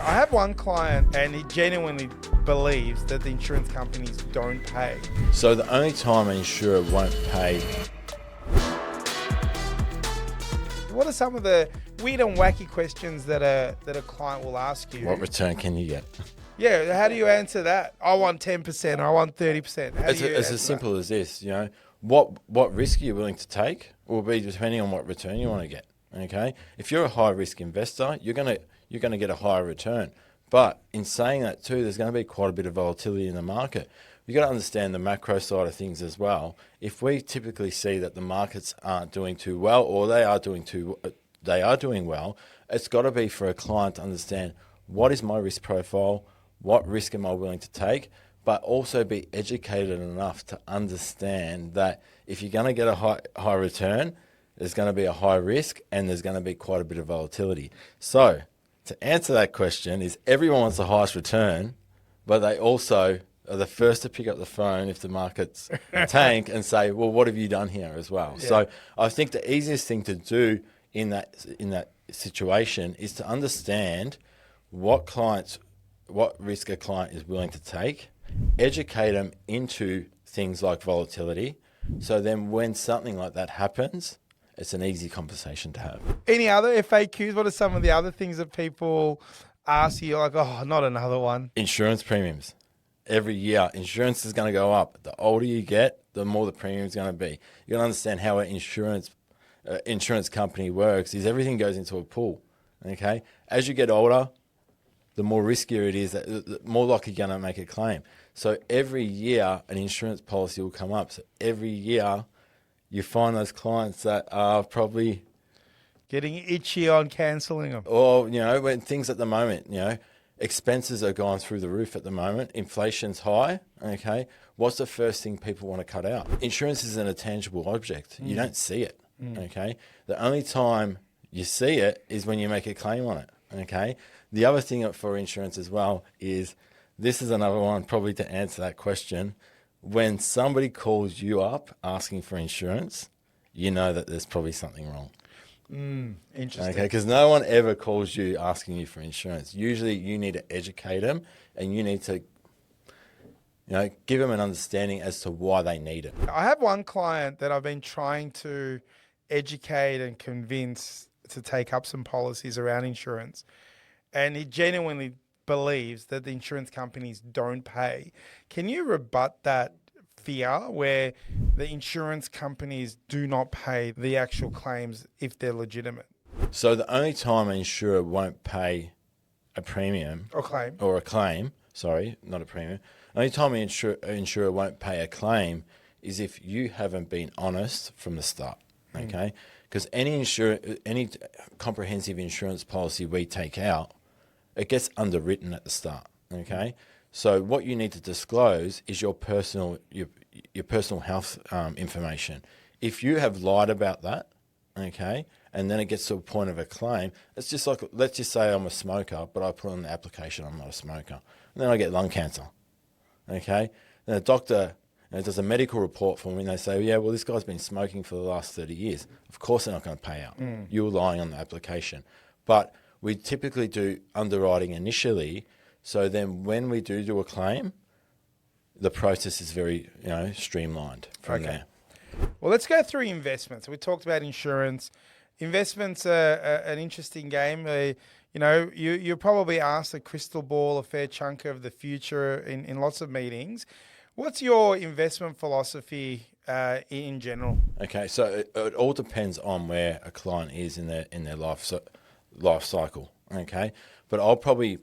I have one client and he genuinely believes that the insurance companies don't pay. So the only time an insurer won't pay. What are some of the weird and wacky questions that a client will ask you? What return can you get? Yeah, how do you answer that? I want 10%, I want 30%. It's as simple as this, what risk are you willing to take will be depending on what return you want to get. Okay, if you're a high risk investor, you're gonna get a higher return. But in saying that too, there's going to be quite a bit of volatility in the market. You've got to understand the macro side of things as well. If we typically see that the markets aren't doing too well, or they are doing well, it's got to be for a client to understand what is my risk profile, what risk am I willing to take, but also be educated enough to understand that if you're going to get a high return, there's going to be a high risk and there's going to be quite a bit of volatility. So to answer that question is everyone wants the highest return, but they also are the first to pick up the phone if the markets tank and say, well, what have you done here as well? Yeah. So I think the easiest thing to do in that situation is to understand what risk a client is willing to take, educate them into things like volatility. So then when something like that happens, it's an easy conversation to have. Any other FAQs? What are some of the other things that people ask you? Like, oh, not another one. Insurance premiums. Every year, insurance is going to go up. The older you get, the more the premium is going to be. You got to understand how an insurance company works. Is everything goes into a pool. Okay, as you get older, the more riskier it is, the more likely you're going to make a claim. So every year, an insurance policy will come up. So every year, you find those clients that are probably getting itchy on cancelling them. Or, when things at the moment, expenses are going through the roof at the moment. Inflation's high. Okay. What's the first thing people want to cut out? Insurance isn't a tangible object. You don't see it. Okay. The only time you see it is when you make a claim on it. Okay. The other thing for insurance as well is, this is another one probably to answer that question. When somebody calls you up asking for insurance, you know that there's probably something wrong. Interesting. Okay, because no one ever calls you asking you for insurance. Usually you need to educate them and you need to give them an understanding as to why they need it. I have one client that I've been trying to educate and convince to take up some policies around insurance. And he genuinely believes that the insurance companies don't pay. Can you rebut that fear where the insurance companies do not pay the actual claims if they're legitimate? So the only time an insurer won't pay a premium or a claim, not a premium. The only time an insurer won't pay a claim is if you haven't been honest from the start. Okay, because any comprehensive insurance policy we take out, it gets underwritten at the start. Okay, so what you need to disclose is your personal health information. If you have lied about that, okay, and then it gets to a point of a claim, it's just like, let's just say I'm a smoker, but I put on the application I'm not a smoker, and then I get lung cancer. Okay, then a doctor does a medical report for me, and they say, yeah, well, this guy's been smoking for the last 30 years. Of course they're not going to pay out. You were lying on the application. But we typically do underwriting initially, so then when we do a claim, the process is very streamlined from there. Well, let's go through investments. We talked about insurance. Investments are an interesting game. You're probably asked a crystal ball a fair chunk of the future in lots of meetings. What's your investment philosophy in general? Okay, so it all depends on where a client is in their life cycle. Okay, but I'll probably,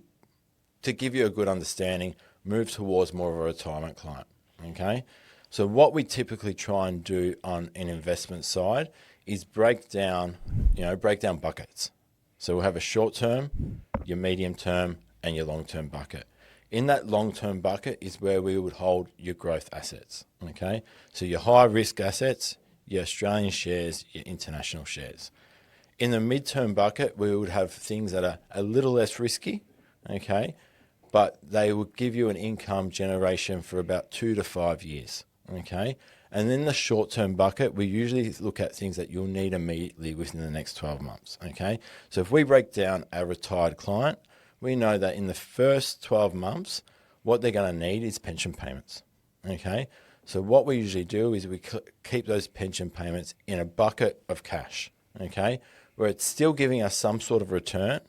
to give you a good understanding, move towards more of a retirement client. Okay, so what we typically try and do on an investment side is break down buckets. So we'll have a short term, your medium term, and your long term bucket. In that long term bucket is where we would hold your growth assets. Okay, so your high risk assets, your Australian shares, your international shares. In the midterm bucket, we would have things that are a little less risky, okay, but they would give you an income generation for about 2 to 5 years, okay? And then the short-term bucket, we usually look at things that you'll need immediately within the next 12 months, okay? So if we break down a retired client, we know that in the first 12 months, what they're going to need is pension payments. Okay. So what we usually do is we keep those pension payments in a bucket of cash. Okay. Where it's still giving us some sort of return.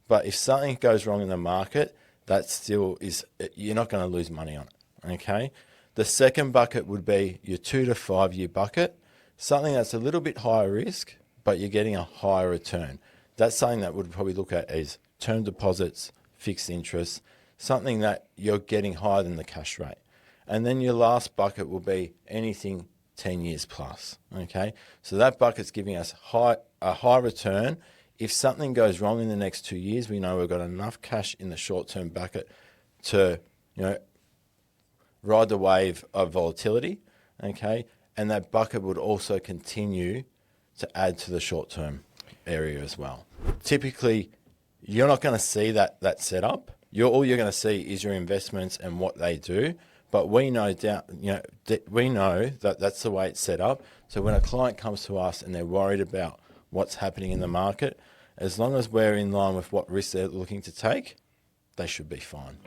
But if something goes wrong in the market, that still is, you're not going to lose money on it. Okay. The second bucket would be your 2 to 5 year bucket, something that's a little bit higher risk, but you're getting a higher return. That's something that we'd probably look at as term deposits, fixed interest, something that you're getting higher than the cash rate. And then your last bucket will be anything 10 years plus. Okay. So that bucket's giving us a high return. If something goes wrong in the next 2 years, we know we've got enough cash in the short-term bucket to, ride the wave of volatility. Okay. And that bucket would also continue to add to the short-term area as well. Typically, you're not going to see that setup. All you're going to see is your investments and what they do. But we know that that's the way it's set up. So when a client comes to us and they're worried about what's happening in the market, as long as we're in line with what risk they're looking to take, they should be fine.